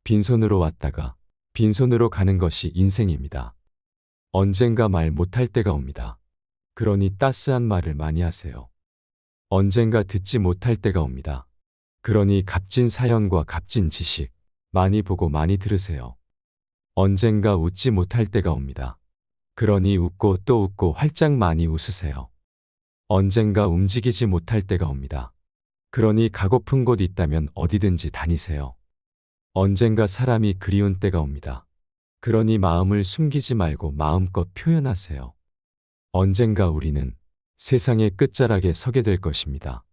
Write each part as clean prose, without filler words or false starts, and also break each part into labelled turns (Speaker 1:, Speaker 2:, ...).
Speaker 1: 빈손으로 왔다가 빈손으로 가는 것이 인생입니다. 언젠가 말 못할 때가 옵니다. 그러니 따스한 말을 많이 하세요. 언젠가 듣지 못할 때가 옵니다. 그러니 값진 사연과 값진 지식 많이 보고 많이 들으세요. 언젠가 웃지 못할 때가 옵니다. 그러니 웃고 또 웃고 활짝 많이 웃으세요. 언젠가 움직이지 못할 때가 옵니다. 그러니 가고픈 곳 있다면 어디든지 다니세요. 언젠가 사람이 그리운 때가 옵니다. 그러니 마음을 숨기지 말고 마음껏 표현하세요. 언젠가 우리는 세상의 끝자락에 서게 될 것입니다.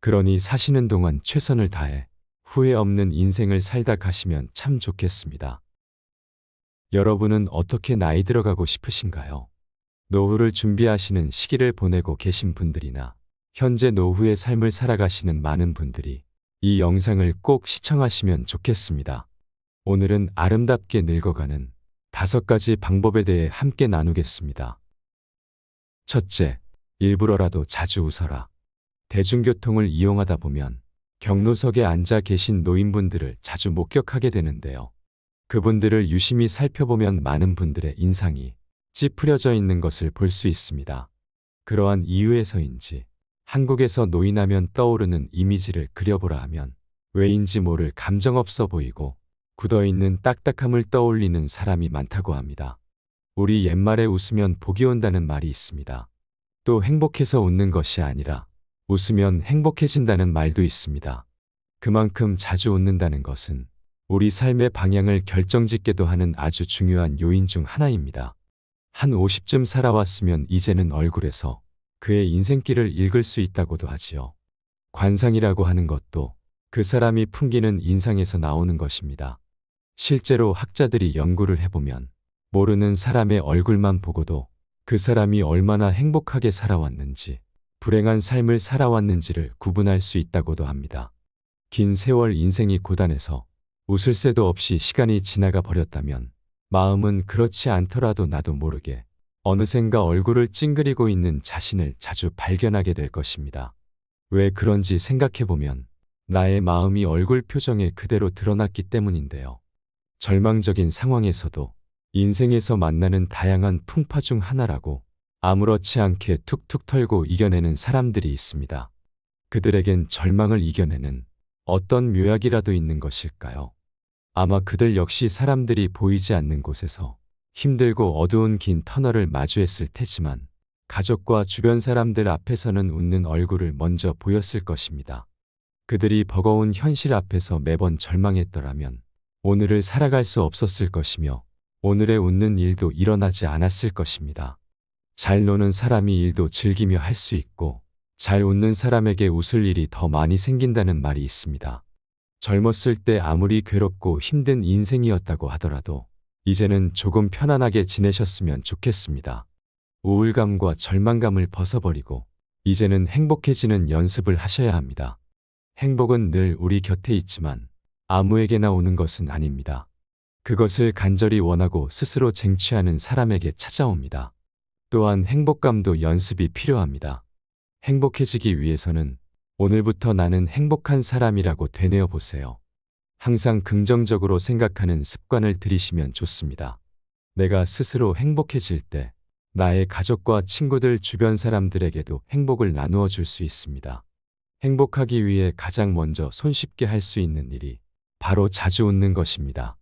Speaker 1: 그러니 사시는 동안 최선을 다해 후회 없는 인생을 살다 가시면 참 좋겠습니다. 여러분은 어떻게 나이 들어가고 싶으신가요? 노후를 준비하시는 시기를 보내고 계신 분들이나 현재 노후의 삶을 살아가시는 많은 분들이 이 영상을 꼭 시청하시면 좋겠습니다. 오늘은 아름답게 늙어가는 5가지 방법에 대해 함께 나누겠습니다. 첫째, 일부러라도 자주 웃어라. 대중교통을 이용하다 보면 경로석에 앉아 계신 노인분들을 자주 목격하게 되는데요. 그분들을 유심히 살펴보면 많은 분들의 인상이 찌푸려져 있는 것을 볼 수 있습니다. 그러한 이유에서인지 한국에서 노인하면 떠오르는 이미지를 그려보라 하면 왜인지 모를 감정 없어 보이고 굳어있는 딱딱함을 떠올리는 사람이 많다고 합니다. 우리 옛말에 웃으면 복이 온다는 말이 있습니다. 또 행복해서 웃는 것이 아니라 웃으면 행복해진다는 말도 있습니다. 그만큼 자주 웃는다는 것은 우리 삶의 방향을 결정짓게도 하는 아주 중요한 요인 중 하나입니다. 한 50쯤 살아왔으면 이제는 얼굴에서 그의 인생길을 읽을 수 있다고도 하지요. 관상이라고 하는 것도 그 사람이 풍기는 인상에서 나오는 것입니다. 실제로 학자들이 연구를 해보면 모르는 사람의 얼굴만 보고도 그 사람이 얼마나 행복하게 살아왔는지, 불행한 삶을 살아왔는지를 구분할 수 있다고도 합니다. 긴 세월 인생이 고단해서 웃을 새도 없이 시간이 지나가 버렸다면 마음은 그렇지 않더라도 나도 모르게 어느샌가 얼굴을 찡그리고 있는 자신을 자주 발견하게 될 것입니다. 왜 그런지 생각해보면 나의 마음이 얼굴 표정에 그대로 드러났기 때문인데요. 절망적인 상황에서도 인생에서 만나는 다양한 풍파 중 하나라고 아무렇지 않게 툭툭 털고 이겨내는 사람들이 있습니다. 그들에겐 절망을 이겨내는 어떤 묘약이라도 있는 것일까요? 아마 그들 역시 사람들이 보이지 않는 곳에서 힘들고 어두운 긴 터널을 마주했을 테지만 가족과 주변 사람들 앞에서는 웃는 얼굴을 먼저 보였을 것입니다. 그들이 버거운 현실 앞에서 매번 절망했더라면 오늘을 살아갈 수 없었을 것이며 오늘의 웃는 일도 일어나지 않았을 것입니다. 잘 노는 사람이 일도 즐기며 할 수 있고 잘 웃는 사람에게 웃을 일이 더 많이 생긴다는 말이 있습니다. 젊었을 때 아무리 괴롭고 힘든 인생이었다고 하더라도 이제는 조금 편안하게 지내셨으면 좋겠습니다. 우울감과 절망감을 벗어버리고 이제는 행복해지는 연습을 하셔야 합니다. 행복은 늘 우리 곁에 있지만 아무에게나 오는 것은 아닙니다. 그것을 간절히 원하고 스스로 쟁취하는 사람에게 찾아옵니다. 또한 행복감도 연습이 필요합니다. 행복해지기 위해서는 오늘부터 나는 행복한 사람이라고 되뇌어 보세요. 항상 긍정적으로 생각하는 습관을 들이시면 좋습니다. 내가 스스로 행복해질 때 나의 가족과 친구들 주변 사람들에게도 행복을 나누어 줄 수 있습니다. 행복하기 위해 가장 먼저 손쉽게 할 수 있는 일이 바로 자주 웃는 것입니다.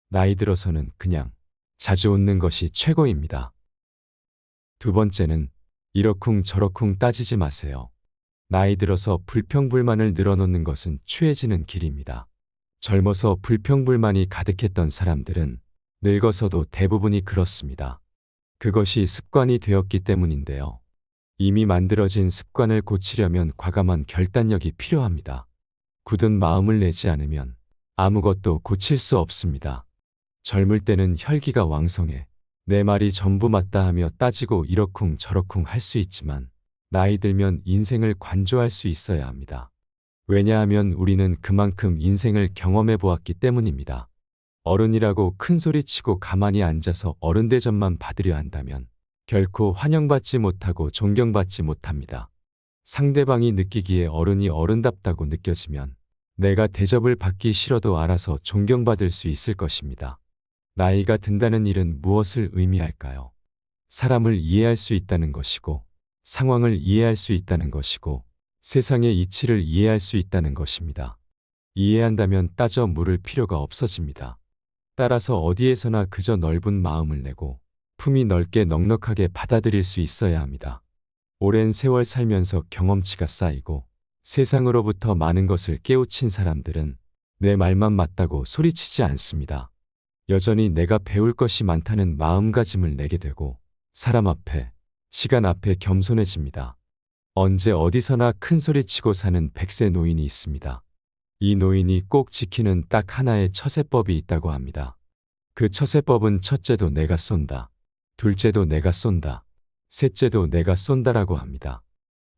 Speaker 1: 나이 들어서는 그냥 자주 웃는 것이 최고입니다. 두 번째는 이러쿵 저러쿵 따지지 마세요. 나이 들어서 불평불만을 늘어놓는 것은 추해지는 길입니다. 젊어서 불평불만이 가득했던 사람들은 늙어서도 대부분이 그렇습니다. 그것이 습관이 되었기 때문인데요. 이미 만들어진 습관을 고치려면 과감한 결단력이 필요합니다. 굳은 마음을 내지 않으면 아무것도 고칠 수 없습니다. 젊을 때는 혈기가 왕성해 내 말이 전부 맞다 하며 따지고 이러쿵 저러쿵 할 수 있지만 나이 들면 인생을 관조할 수 있어야 합니다. 왜냐하면 우리는 그만큼 인생을 경험해 보았기 때문입니다. 어른이라고 큰 소리치고 가만히 앉아서 어른 대접만 받으려 한다면 결코 환영받지 못하고 존경받지 못합니다. 상대방이 느끼기에 어른이 어른답다고 느껴지면 내가 대접을 받기 싫어도 알아서 존경받을 수 있을 것입니다. 나이가 든다는 일은 무엇을 의미할까요? 사람을 이해할 수 있다는 것이고, 상황을 이해할 수 있다는 것이고, 세상의 이치를 이해할 수 있다는 것입니다. 이해한다면 따져 물을 필요가 없어집니다. 따라서 어디에서나 그저 넓은 마음을 내고 품이 넓게 넉넉하게 받아들일 수 있어야 합니다. 오랜 세월 살면서 경험치가 쌓이고 세상으로부터 많은 것을 깨우친 사람들은 내 말만 맞다고 소리치지 않습니다. 여전히 내가 배울 것이 많다는 마음가짐을 내게 되고 사람 앞에, 시간 앞에 겸손해집니다. 언제 어디서나 큰 소리치고 사는 100세 노인이 있습니다. 이 노인이 꼭 지키는 딱 하나의 처세법이 있다고 합니다. 그 처세법은 첫째도 내가 쏜다. 둘째도 내가 쏜다. 셋째도 내가 쏜다라고 합니다.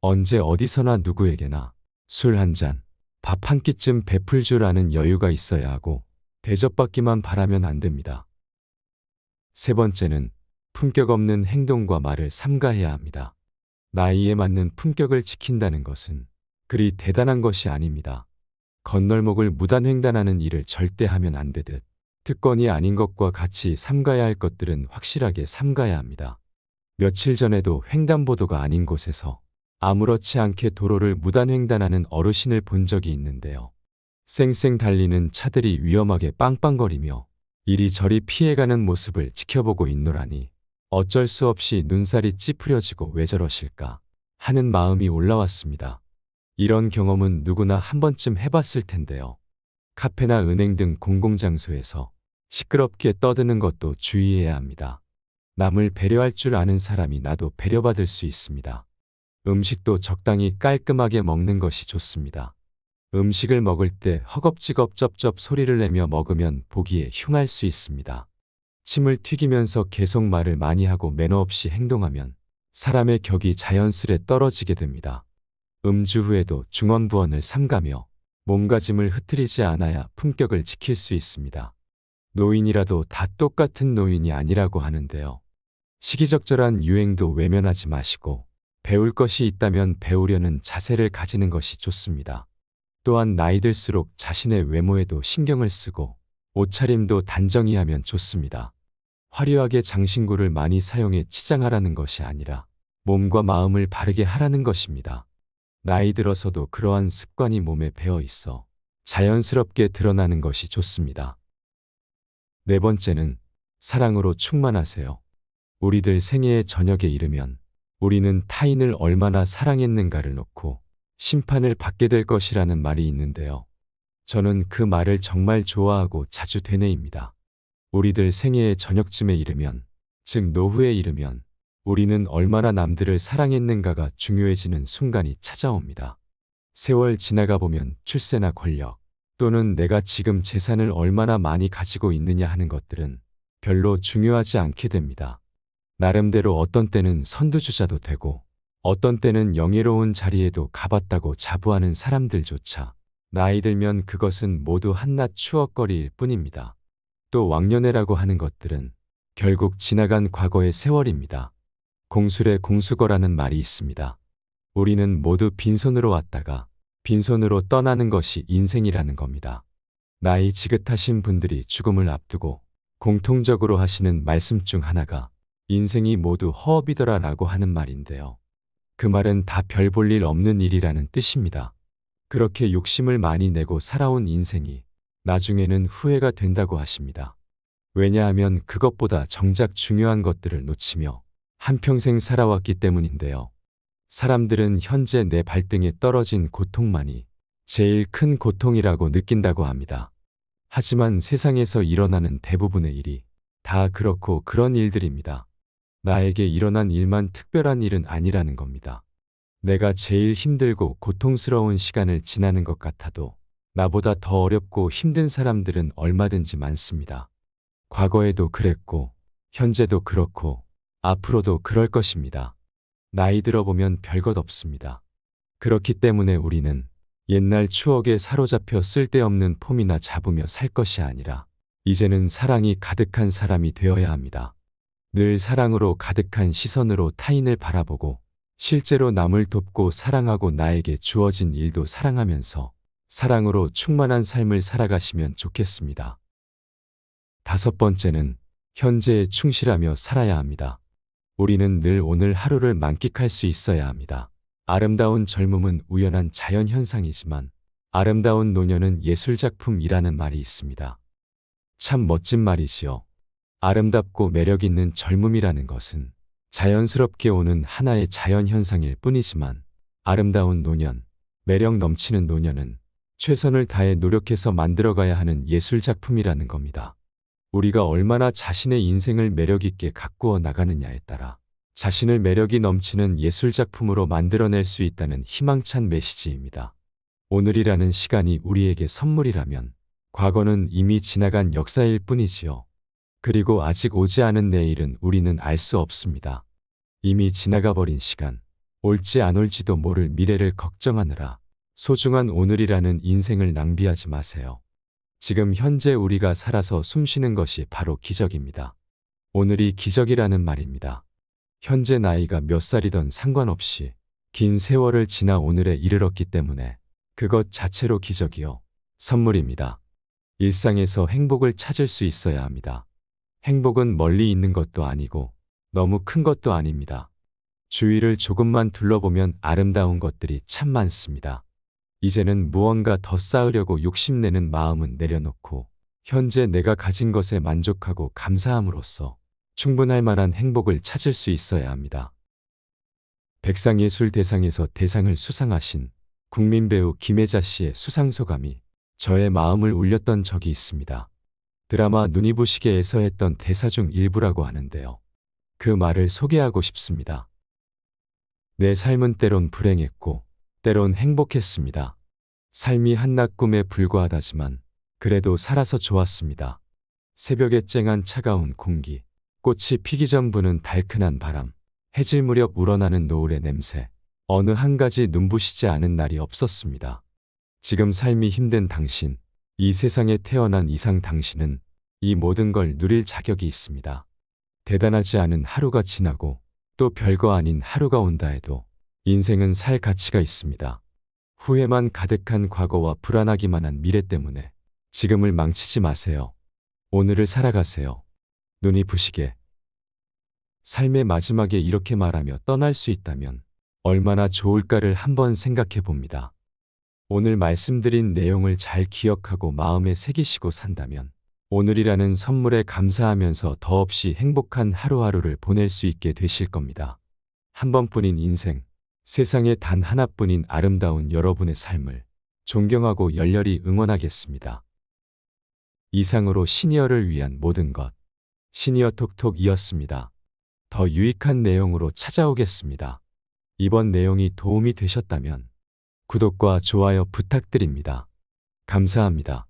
Speaker 1: 언제 어디서나 누구에게나 술 한 잔, 밥 한 끼쯤 베풀 줄 아는 여유가 있어야 하고 대접받기만 바라면 안 됩니다. 세 번째는 품격 없는 행동과 말을 삼가해야 합니다. 나이에 맞는 품격을 지킨다는 것은 그리 대단한 것이 아닙니다. 건널목을 무단횡단하는 일을 절대 하면 안 되듯 특권이 아닌 것과 같이 삼가야 할 것들은 확실하게 삼가야 합니다. 며칠 전에도 횡단보도가 아닌 곳에서 아무렇지 않게 도로를 무단횡단하는 어르신을 본 적이 있는데요. 쌩쌩 달리는 차들이 위험하게 빵빵거리며 이리저리 피해가는 모습을 지켜보고 있노라니 어쩔 수 없이 눈살이 찌푸려지고 왜 저러실까 하는 마음이 올라왔습니다. 이런 경험은 누구나 한 번쯤 해봤을 텐데요. 카페나 은행 등 공공장소에서 시끄럽게 떠드는 것도 주의해야 합니다. 남을 배려할 줄 아는 사람이 나도 배려받을 수 있습니다. 음식도 적당히 깔끔하게 먹는 것이 좋습니다. 음식을 먹을 때 허겁지겁 쩝쩝 소리를 내며 먹으면 보기에 흉할 수 있습니다. 침을 튀기면서 계속 말을 많이 하고 매너 없이 행동하면 사람의 격이 자연스레 떨어지게 됩니다. 음주 후에도 중언부언을 삼가며 몸가짐을 흐트리지 않아야 품격을 지킬 수 있습니다. 노인이라도 다 똑같은 노인이 아니라고 하는데요. 시기적절한 유행도 외면하지 마시고 배울 것이 있다면 배우려는 자세를 가지는 것이 좋습니다. 또한 나이 들수록 자신의 외모에도 신경을 쓰고 옷차림도 단정히 하면 좋습니다. 화려하게 장신구를 많이 사용해 치장하라는 것이 아니라 몸과 마음을 바르게 하라는 것입니다. 나이 들어서도 그러한 습관이 몸에 배어 있어 자연스럽게 드러나는 것이 좋습니다. 네 번째는 사랑으로 충만하세요. 우리들 생애의 저녁에 이르면 우리는 타인을 얼마나 사랑했는가를 놓고 심판을 받게 될 것이라는 말이 있는데요. 저는 그 말을 정말 좋아하고 자주 되뇌입니다. 우리들 생애의 저녁쯤에 이르면, 즉 노후에 이르면 우리는 얼마나 남들을 사랑했는가가 중요해지는 순간이 찾아옵니다. 세월 지나가 보면 출세나 권력 또는 내가 지금 재산을 얼마나 많이 가지고 있느냐 하는 것들은 별로 중요하지 않게 됩니다. 나름대로 어떤 때는 선두주자도 되고 어떤 때는 영예로운 자리에도 가봤다고 자부하는 사람들조차 나이 들면 그것은 모두 한낱 추억거리일 뿐입니다. 또 왕년애라고 하는 것들은 결국 지나간 과거의 세월입니다. 공술의 공수거라는 말이 있습니다. 우리는 모두 빈손으로 왔다가 빈손으로 떠나는 것이 인생이라는 겁니다. 나이 지긋하신 분들이 죽음을 앞두고 공통적으로 하시는 말씀 중 하나가 인생이 모두 허업이더라 라고 하는 말인데요. 그 말은 다 별 볼 일 없는 일이라는 뜻입니다. 그렇게 욕심을 많이 내고 살아온 인생이 나중에는 후회가 된다고 하십니다. 왜냐하면 그것보다 정작 중요한 것들을 놓치며 한평생 살아왔기 때문인데요. 사람들은 현재 내 발등에 떨어진 고통만이 제일 큰 고통이라고 느낀다고 합니다. 하지만 세상에서 일어나는 대부분의 일이 다 그렇고 그런 일들입니다. 나에게 일어난 일만 특별한 일은 아니라는 겁니다. 내가 제일 힘들고 고통스러운 시간을 지나는 것 같아도 나보다 더 어렵고 힘든 사람들은 얼마든지 많습니다. 과거에도 그랬고 현재도 그렇고 앞으로도 그럴 것입니다. 나이 들어보면 별것 없습니다. 그렇기 때문에 우리는 옛날 추억에 사로잡혀 쓸데없는 폼이나 잡으며 살 것이 아니라 이제는 사랑이 가득한 사람이 되어야 합니다. 늘 사랑으로 가득한 시선으로 타인을 바라보고 실제로 남을 돕고 사랑하고 나에게 주어진 일도 사랑하면서 사랑으로 충만한 삶을 살아가시면 좋겠습니다. 5번째는 현재에 충실하며 살아야 합니다. 우리는 늘 오늘 하루를 만끽할 수 있어야 합니다. 아름다운 젊음은 우연한 자연 현상이지만 아름다운 노년은 예술작품이라는 말이 있습니다. 참 멋진 말이지요. 아름답고 매력 있는 젊음이라는 것은 자연스럽게 오는 하나의 자연 현상일 뿐이지만 아름다운 노년, 매력 넘치는 노년은 최선을 다해 노력해서 만들어가야 하는 예술작품이라는 겁니다. 우리가 얼마나 자신의 인생을 매력있게 가꾸어 나가느냐에 따라 자신을 매력이 넘치는 예술작품으로 만들어낼 수 있다는 희망찬 메시지입니다. 오늘이라는 시간이 우리에게 선물이라면 과거는 이미 지나간 역사일 뿐이지요. 그리고 아직 오지 않은 내일은 우리는 알 수 없습니다. 이미 지나가 버린 시간, 올지 안 올지도 모를 미래를 걱정하느라 소중한 오늘이라는 인생을 낭비하지 마세요. 지금 현재 우리가 살아서 숨쉬는 것이 바로 기적입니다. 오늘이 기적이라는 말입니다. 현재 나이가 몇 살이든 상관없이 긴 세월을 지나 오늘에 이르렀기 때문에 그것 자체로 기적이요. 선물입니다. 일상에서 행복을 찾을 수 있어야 합니다. 행복은 멀리 있는 것도 아니고 너무 큰 것도 아닙니다. 주위를 조금만 둘러보면 아름다운 것들이 참 많습니다. 이제는 무언가 더 쌓으려고 욕심내는 마음은 내려놓고 현재 내가 가진 것에 만족하고 감사함으로써 충분할 만한 행복을 찾을 수 있어야 합니다. 백상예술대상에서 대상을 수상하신 국민배우 김혜자 씨의 수상소감이 저의 마음을 울렸던 적이 있습니다. 드라마 눈이 부시게에서 했던 대사 중 일부라고 하는데요. 그 말을 소개하고 싶습니다. 내 삶은 때론 불행했고 때론 행복했습니다. 삶이 한낮 꿈에 불과하다지만 그래도 살아서 좋았습니다. 새벽에 쨍한 차가운 공기, 꽃이 피기 전 부는 달큰한 바람, 해질 무렵 우러나는 노을의 냄새, 어느 한 가지 눈부시지 않은 날이 없었습니다. 지금 삶이 힘든 당신, 이 세상에 태어난 이상 당신은 이 모든 걸 누릴 자격이 있습니다. 대단하지 않은 하루가 지나고 또 별거 아닌 하루가 온다 해도 인생은 살 가치가 있습니다. 후회만 가득한 과거와 불안하기만 한 미래 때문에 지금을 망치지 마세요. 오늘을 살아가세요. 눈이 부시게. 삶의 마지막에 이렇게 말하며 떠날 수 있다면 얼마나 좋을까를 한번 생각해 봅니다. 오늘 말씀드린 내용을 잘 기억하고 마음에 새기시고 산다면 오늘이라는 선물에 감사하면서 더없이 행복한 하루하루를 보낼 수 있게 되실 겁니다. 한 번뿐인 인생, 세상에 단 하나뿐인 아름다운 여러분의 삶을 존경하고 열렬히 응원하겠습니다. 이상으로 시니어를 위한 모든 것, 시니어 톡톡이었습니다. 더 유익한 내용으로 찾아오겠습니다. 이번 내용이 도움이 되셨다면 구독과 좋아요 부탁드립니다. 감사합니다.